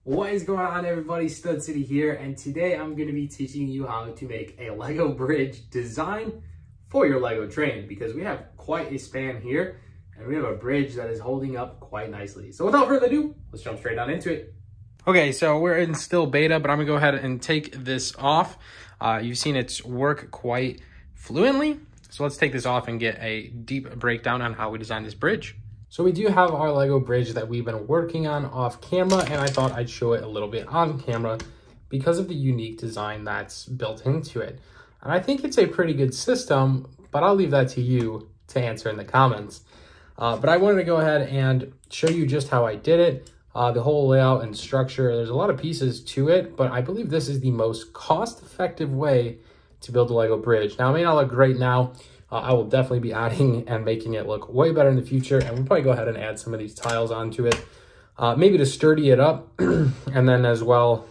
What is going on, everybody? Stud City here, and today I'm going to be teaching you how to make a Lego bridge design for your Lego train, because we have quite a span here and we have a bridge that is holding up quite nicely. So without further ado, let's jump straight on into it. Okay, so we're in still beta, but I'm gonna go ahead and take this off. You've seen it work quite fluently. So let's take this off and get a deep breakdown on how we designed this bridge. So we do have our Lego bridge that we've been working on off camera, and I thought I'd show it a little bit on camera because of the unique design that's built into it. And I think it's a pretty good system, but I'll leave that to you to answer in the comments. But I wanted to go ahead and show you just how I did it, the whole layout and structure. There's a lot of pieces to it, but I believe this is the most cost-effective way to build a Lego bridge. Now, it may not look great now. I will definitely be adding and making it look way better in the future, and we'll probably go ahead and add some of these tiles onto it, maybe to sturdy it up, and then as well,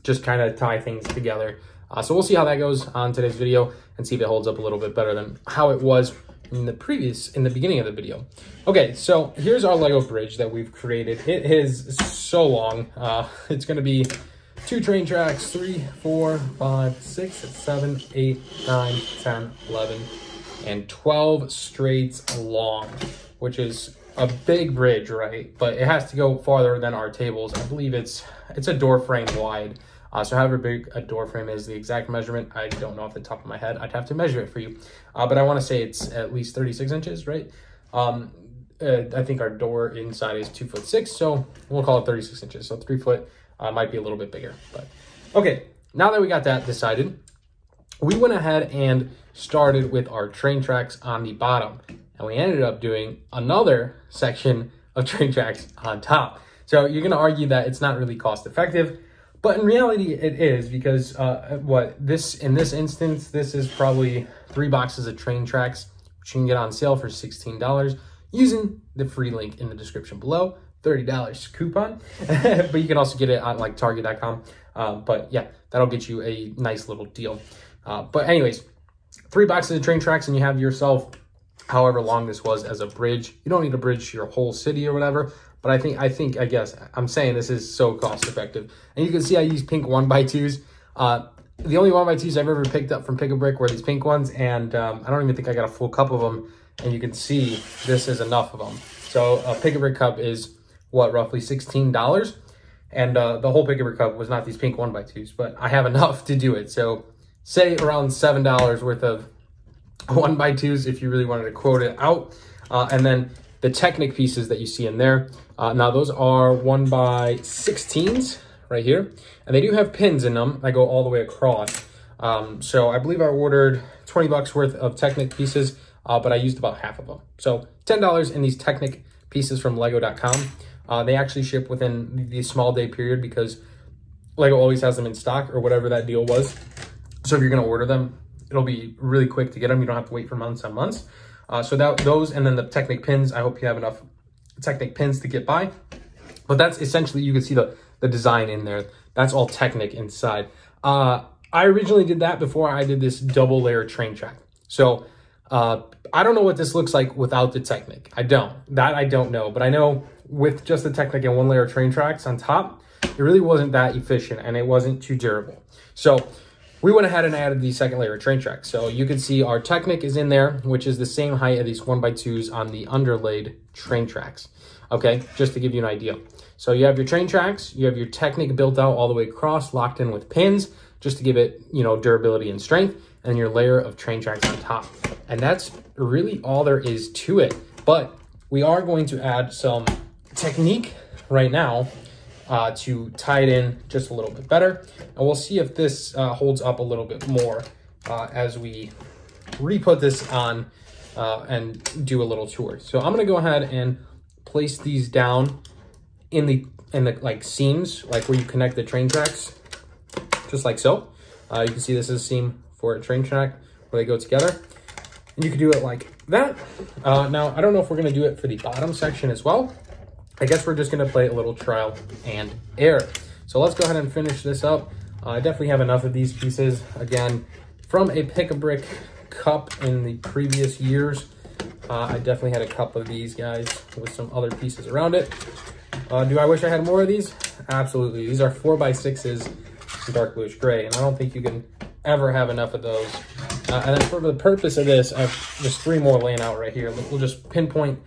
just kind of tie things together. So we'll see how that goes on today's video and see if it holds up a little bit better than how it was in the beginning of the video. Okay, so here's our Lego bridge that we've created. It is so long. It's going to be 2 train tracks, 3, 4, 5, 6, 7, 8, 9, 10, 11, and 12 straight long, which is a big bridge, right? But it has to go farther than our tables. I believe it's a door frame wide. So however big a door frame is, the exact measurement, I don't know off the top of my head. I'd have to measure it for you. But I want to say it's at least 36 inches, right? I think our door inside is 2'6", so we'll call it 36 inches. So 3 foot might be a little bit bigger. But okay, now that we got that decided, we went ahead and started with our train tracks on the bottom, and we ended up doing another section of train tracks on top. So you're going to argue that it's not really cost effective, but in reality it is, because in this instance, this is probably 3 boxes of train tracks, which you can get on sale for $16 using the free link in the description below. $30 coupon, but you can also get it on like target.com. But yeah, that'll get you a nice little deal. But anyways, 3 boxes of train tracks and you have yourself however long this was as a bridge. You don't need to bridge your whole city or whatever, but I guess I'm saying this is so cost effective. And you can see I use pink 1x2s. The only 1x2s I've ever picked up from Pick-a-Brick were these pink ones, and I don't even think I got a full cup of them. And you can see this is enough of them. So a Pick-a-Brick cup is what, roughly $16, and the whole Pick-a-Brick cup was not these pink 1x2s, but I have enough to do it. So say around $7 worth of 1x2s if you really wanted to quote it out. And then the Technic pieces that you see in there, now those are 1x16s right here, and they do have pins in them that go all the way across. So I believe I ordered 20 bucks worth of Technic pieces, but I used about half of them. So $10 in these Technic pieces from lego.com. They actually ship within the small day period because Lego always has them in stock, or whatever that deal was. So if you're going to order them, it'll be really quick to get them. You don't have to wait for months on months. So those, and then the Technic pins, I hope you have enough Technic pins to get by. But that's essentially, you can see the design in there. That's all Technic inside. I originally did that before I did this double layer train track. So I don't know what this looks like without the Technic. I don't know, but I know with just the Technic and 1 layer train tracks on top, it really wasn't that efficient and it wasn't too durable. So we went ahead and added the 2nd layer train tracks. So you can see our Technic is in there, which is the same height of these 1x2s on the underlaid train tracks. Okay, just to give you an idea. So you have your train tracks, you have your Technic built out all the way across, locked in with pins, just to give it, durability and strength, and your layer of train tracks on top. And that's really all there is to it. But we are going to add some technique right now to tie it in just a little bit better. And we'll see if this holds up a little bit more as we re-put this on and do a little tour. So I'm gonna go ahead and place these down in the like seams, like where you connect the train tracks, just like so. You can see this is a seam for a train track where they go together. And you can do it like that. Now, I don't know if we're gonna do it for the bottom section as well. I guess we're just gonna play a little trial and error. So let's go ahead and finish this up. I definitely have enough of these pieces. Again, from a Pick-a-Brick cup in the previous years. I definitely had a couple of these guys with some other pieces around it. Do I wish I had more of these? Absolutely. These are 4x6s in dark bluish gray, and I don't think you can ever have enough of those. And then for the purpose of this, I have just 3 more laying out right here. We'll just pinpoint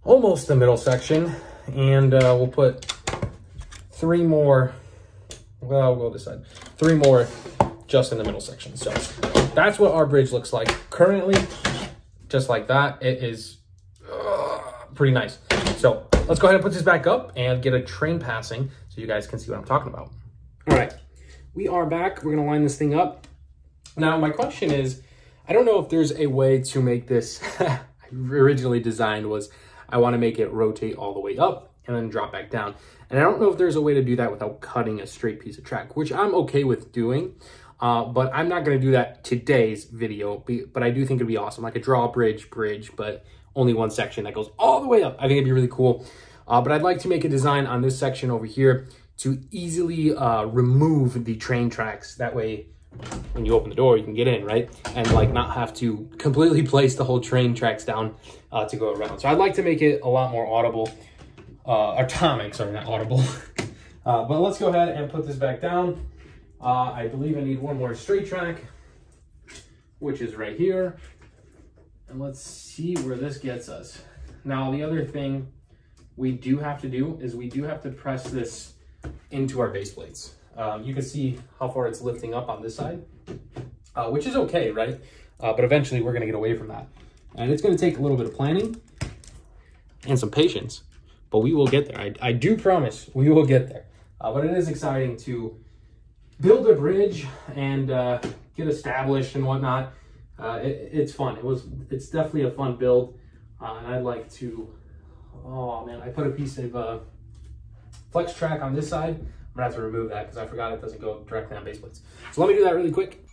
almost the middle section, and we'll put 3 more. Well, we'll go this side. 3 more just in the middle section. So that's what our bridge looks like currently, just like that. It is pretty nice. So let's go ahead and put this back up and get a train passing so you guys can see what I'm talking about. All right, we are back. We're gonna line this thing up. Now, my question is, I don't know if there's a way to make this, I originally designed was, I wanna make it rotate all the way up and then drop back down. And I don't know if there's a way to do that without cutting a straight piece of track, which I'm okay with doing. But I'm not gonna do that today's video, but I do think it'd be awesome. Like a draw bridge, but only one section that goes all the way up. I think it'd be really cool. But I'd like to make a design on this section over here to easily remove the train tracks. That way, when you open the door, you can get in, right? And like not have to completely place the whole train tracks down to go around. So I'd like to make it a lot more audible, atomic, sorry, not audible. But let's go ahead and put this back down. I believe I need one more straight track, which is right here. And let's see where this gets us. Now, the other thing we do have to do is we do have to press this into our base plates. You can see how far it's lifting up on this side, which is okay, right? But eventually we're gonna get away from that. And it's gonna take a little bit of planning and some patience, but we will get there. I do promise we will get there. But it is exciting to build a bridge and get established and whatnot. It's fun. It's definitely a fun build. And I'd like to, oh man, I put a piece of flex track on this side. I'm gonna have to remove that because I forgot it doesn't go directly on base plates. So let me do that really quick.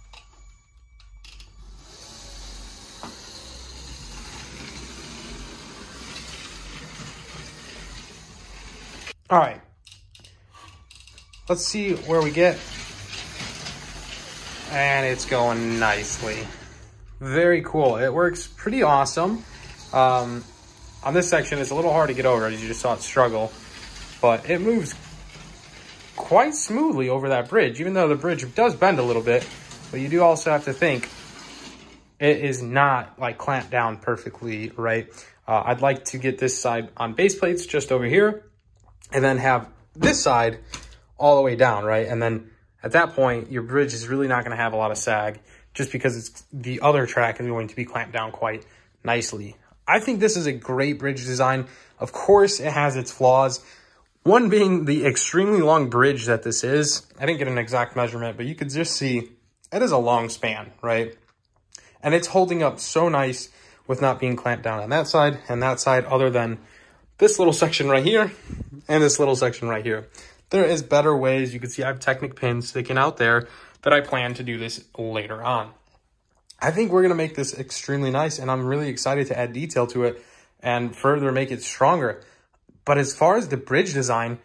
All right, let's see where we get. And it's going nicely. Very cool. It works pretty awesome. On this section, it's a little hard to get over, as you just saw it struggle, but it moves quite smoothly over that bridge, even though the bridge does bend a little bit. But you do also have to think it is not like clamped down perfectly, right? I'd like to get this side on base plates just over here, and then have this side all the way down, right? And then at that point, your bridge is really not going to have a lot of sag just because it's the other track is going to be clamped down quite nicely. I think this is a great bridge design. Of course, it has its flaws. One being the extremely long bridge that this is. I didn't get an exact measurement, but you could just see it is a long span, right? And it's holding up so nice with not being clamped down on that side and that side, other than this little section right here and this little section right here. There is better ways. You can see I have Technic pins sticking out there that I plan to do this later on. I think we're going to make this extremely nice, and I'm really excited to add detail to it and further make it stronger. But as far as the bridge design,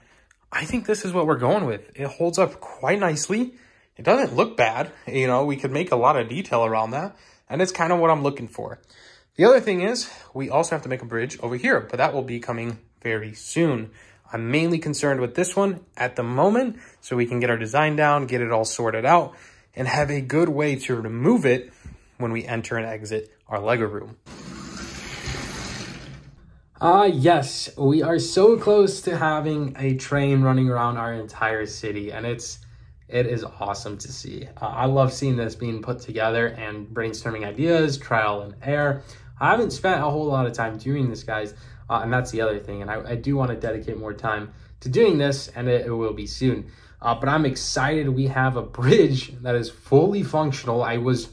I think this is what we're going with. It holds up quite nicely. It doesn't look bad. You know, we could make a lot of detail around that, and it's kind of what I'm looking for. The other thing is we also have to make a bridge over here, but that will be coming very soon. I'm mainly concerned with this one at the moment so we can get our design down, get it all sorted out, and have a good way to remove it when we enter and exit our Lego room. Yes, we are so close to having a train running around our entire city, and it is awesome to see. I love seeing this being put together and brainstorming ideas, trial and error. I haven't spent a whole lot of time doing this, guys. And that's the other thing. And I do want to dedicate more time to doing this, and it will be soon. But I'm excited we have a bridge that is fully functional. I was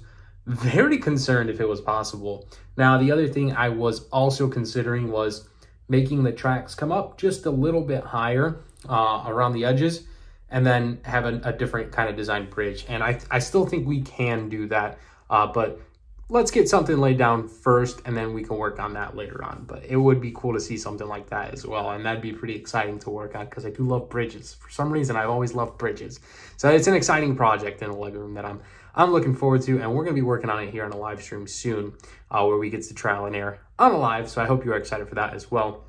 very concerned if it was possible. Now, the other thing I was also considering was making the tracks come up just a little bit higher around the edges, and then have a different kind of design bridge. And I still think we can do that, but let's get something laid down first, and then we can work on that later on. But it would be cool to see something like that as well, and that'd be pretty exciting to work on because I do love bridges. For some reason, I've always loved bridges. So it's an exciting project in the Lego room that I'm looking forward to, and we're going to be working on it here on a live stream soon, where we get to trial and error on a live. So I hope you're excited for that as well.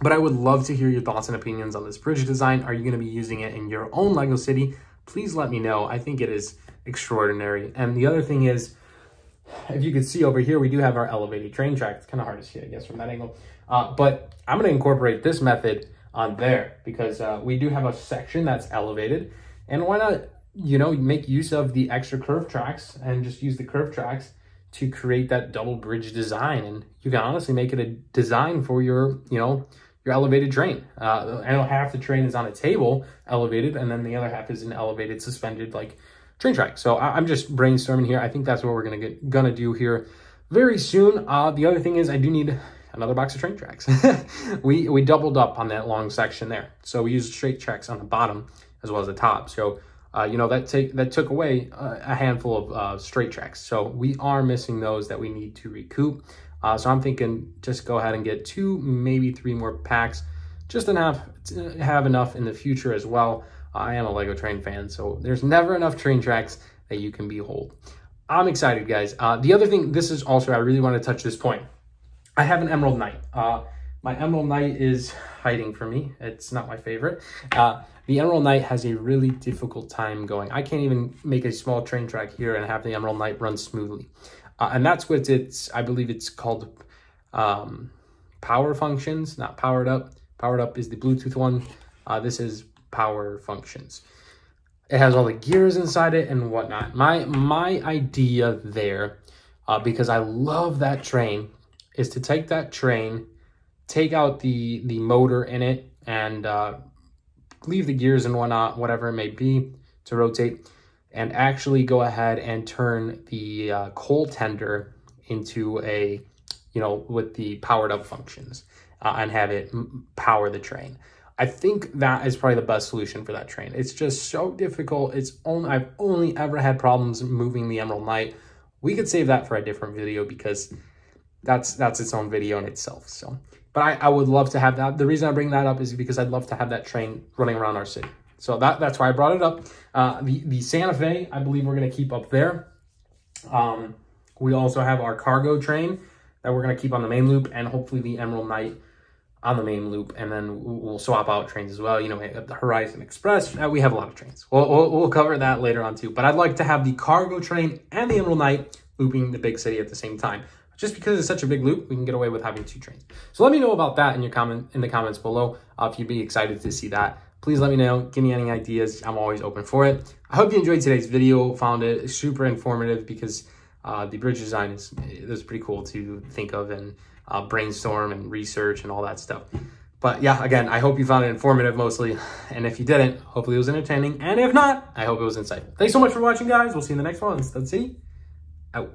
But I would love to hear your thoughts and opinions on this bridge design. Are you going to be using it in your own Lego city? Please let me know. I think it is extraordinary. And the other thing is, if you can see over here, we do have our elevated train track. It's kind of hard to see, I guess, from that angle. But I'm going to incorporate this method on there because we do have a section that's elevated. And why not, you know, make use of the extra curved tracks and just use the curved tracks to create that double bridge design. And you can honestly make it a design for your, you know, your elevated train. I know half the train is on a table elevated, and then the other half is an elevated suspended like train track. So I'm just brainstorming here. I think that's what we're gonna do here very soon. The other thing is I do need another box of train tracks. we doubled up on that long section there. So we used straight tracks on the bottom as well as the top. So you know, that took away a handful of straight tracks. So we are missing those that we need to recoup. So I'm thinking just go ahead and get 2, maybe 3 more packs, just enough to have enough in the future as well. I am a Lego train fan, so there's never enough train tracks that you can behold. I'm excited, guys. The other thing, this is also, I really want to touch this point. I have an Emerald Knight. My Emerald Knight is hiding from me. It's not my favorite. The Emerald Knight has a really difficult time going. I can't even make a small train track here and have the Emerald Knight run smoothly. And that's what I believe it's called power functions, not powered up. Powered up is the Bluetooth one. This is power functions. It has all the gears inside it and whatnot. My idea there, because I love that train, is to take that train, take out the motor in it, and leave the gears and whatnot, whatever it may be, to rotate, and actually go ahead and turn the coal tender into a, you know, with the powered up functions, and have it power the train. I think that is probably the best solution for that train. It's just so difficult. I've only ever had problems moving the Emerald Knight. We could save that for a different video because that's its own video in itself. So, but I would love to have that. The reason I bring that up is because I'd love to have that train running around our city. So that's why I brought it up. The Santa Fe, I believe we're going to keep up there. We also have our cargo train that we're going to keep on the main loop, and hopefully the Emerald Knight on the main loop, and then we'll swap out trains as well. You know, the Horizon Express, we have a lot of trains. We'll cover that later on too. But I'd like to have the cargo train and the Emerald Knight looping the big city at the same time. Just because it's such a big loop, we can get away with having 2 trains. So let me know about that in the comments below. If you'd be excited to see that, please let me know. Give me any ideas. I'm always open for it. I hope you enjoyed today's video. Found it super informative because the bridge design is pretty cool to think of and brainstorm and research and all that stuff. But yeah, again, I hope you found it informative mostly. And if you didn't, hopefully it was entertaining. And if not, I hope it was insightful. Thanks so much for watching, guys. We'll see you in the next one. Let's see. Out.